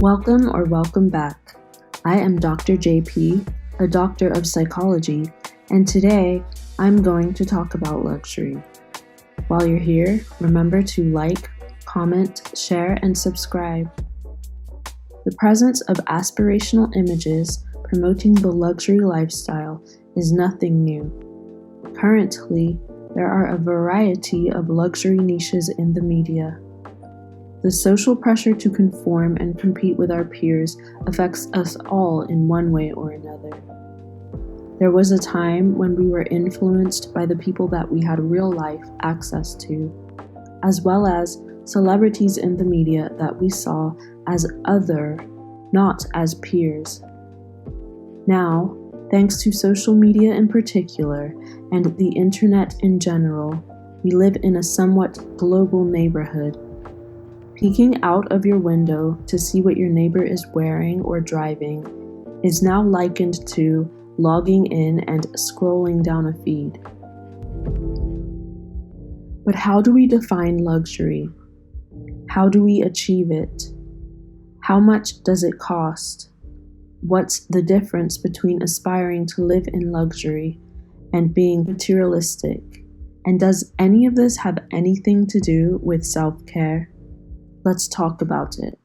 Welcome back. I am Dr. JP, a doctor of psychology, and today I'm going to talk about luxury. While you're here, remember to like, comment, share, and subscribe. The presence of aspirational images promoting the luxury lifestyle is nothing new. Currently, there are a variety of luxury niches in the media. The social pressure to conform and compete with our peers affects us all in one way or another. There was a time when we were influenced by the people that we had real-life access to, as well as celebrities in the media that we saw as other, not as peers. Now, thanks to social media in particular, and the internet in general, we live in a somewhat global neighborhood. Peeking out of your window to see what your neighbor is wearing or driving is now likened to logging in and scrolling down a feed. But how do we define luxury? How do we achieve it? How much does it cost? What's the difference between aspiring to live in luxury and being materialistic? And does any of this have anything to do with self-care? Let's talk about it.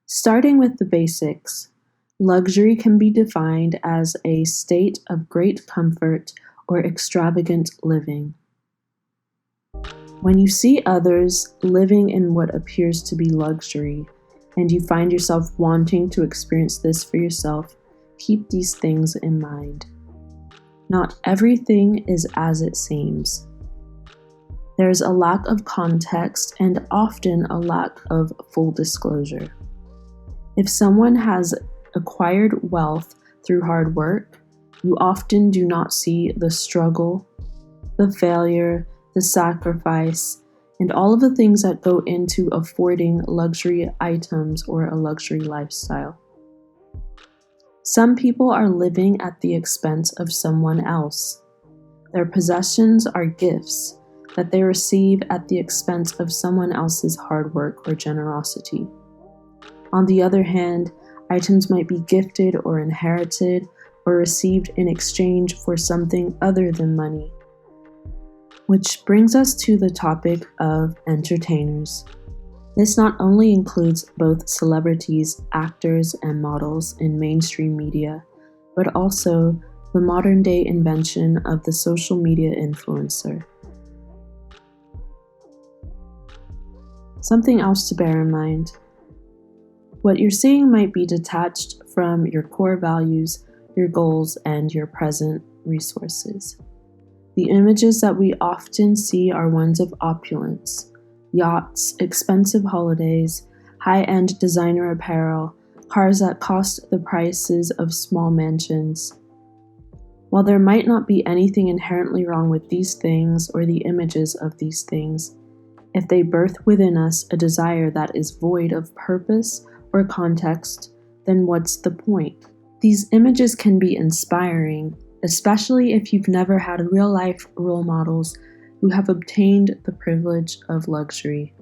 Starting with the basics, luxury can be defined as a state of great comfort or extravagant living. When you see others living in what appears to be luxury, and you find yourself wanting to experience this for yourself, keep these things in mind. Not everything is as it seems. There's a lack of context and often a lack of full disclosure. If someone has acquired wealth through hard work, you often do not see the struggle, the failure, the sacrifice, and all of the things that go into affording luxury items or a luxury lifestyle. Some people are living at the expense of someone else. Their possessions are gifts that they receive at the expense of someone else's hard work or generosity. On the other hand, items might be gifted or inherited or received in exchange for something other than money. Which brings us to the topic of entertainers. This not only includes both celebrities, actors, and models in mainstream media, but also the modern-day invention of the social media influencer. Something else to bear in mind. What you're seeing might be detached from your core values, your goals, and your present resources. The images that we often see are ones of opulence, yachts, expensive holidays, high-end designer apparel, cars that cost the prices of small mansions. While there might not be anything inherently wrong with these things or the images of these things, if they birth within us a desire that is void of purpose or context, then what's the point? These images can be inspiring, especially if you've never had real-life role models who have obtained the privilege of luxury.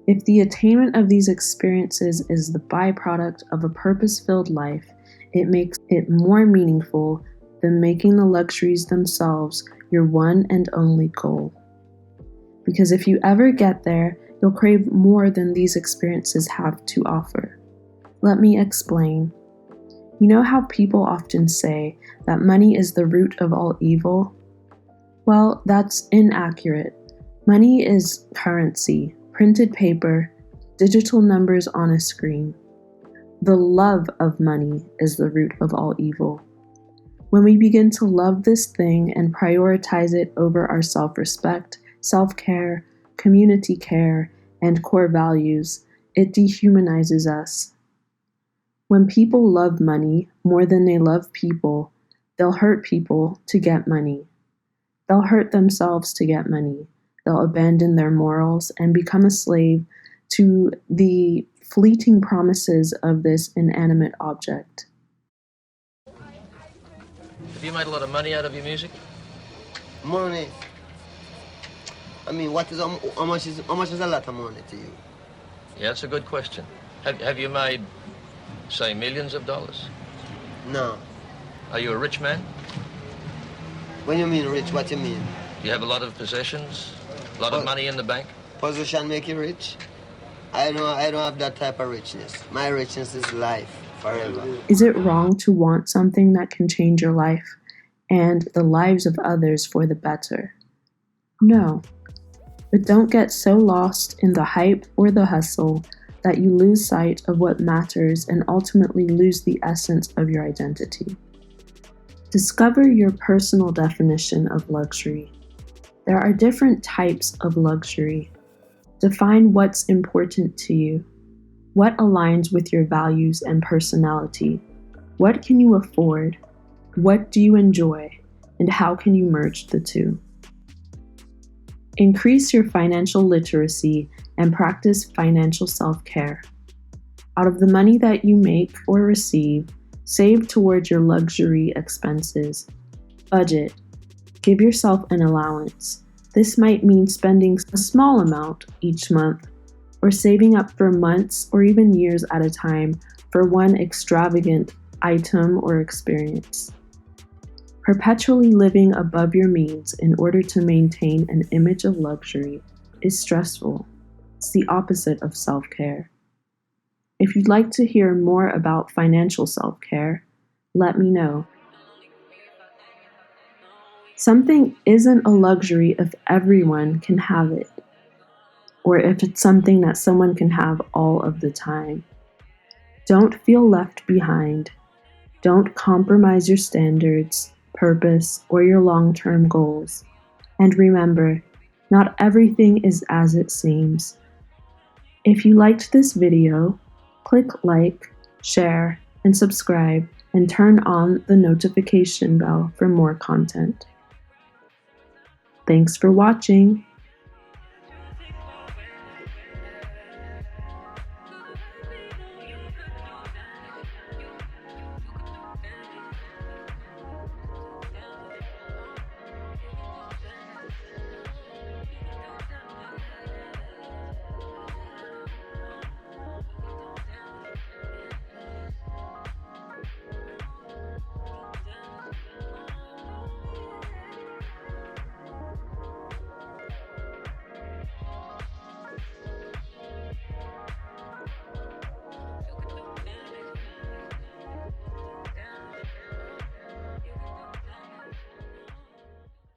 If the attainment of these experiences is the byproduct of a purpose-filled life, it makes it more meaningful than making the luxuries themselves your one and only goal. Because if you ever get there, you'll crave more than these experiences have to offer. Let me explain. You know how people often say that money is the root of all evil? Well, that's inaccurate. Money is currency, printed paper, digital numbers on a screen. The love of money is the root of all evil. When we begin to love this thing and prioritize it over our self-respect, self-care, community care, and core values, it dehumanizes us. When people love money more than they love people, they'll hurt people to get money. They'll hurt themselves to get money. They'll abandon their morals and become a slave to the fleeting promises of this inanimate object. Have you made a lot of money out of your music? Money? I mean, how much is a lot of money to you? Yeah, that's a good question. Have you made, say, millions of dollars? No. Are you a rich man? When you mean rich, what you mean? Do you have a lot of possessions? A lot of money in the bank? Position make you rich? I don't have that type of richness. My richness is life, forever. Is it wrong to want something that can change your life and the lives of others for the better? No. But don't get so lost in the hype or the hustle that you lose sight of what matters and ultimately lose the essence of your identity. Discover your personal definition of luxury. There are different types of luxury. Define what's important to you. What aligns with your values and personality? What can you afford? What do you enjoy? And how can you merge the two? Increase your financial literacy and practice financial self-care. Out of the money that you make or receive, save towards your luxury expenses. Budget. Give yourself an allowance. This might mean spending a small amount each month, or saving up for months or even years at a time for one extravagant item or experience. Perpetually living above your means in order to maintain an image of luxury is stressful. It's the opposite of self-care. If you'd like to hear more about financial self-care, let me know. Something isn't a luxury if everyone can have it, or if it's something that someone can have all of the time. Don't feel left behind. Don't compromise your standards, purpose, or your long-term goals. And remember, not everything is as it seems. If you liked this video, click like, share, and subscribe, and turn on the notification bell for more content. Thanks for watching.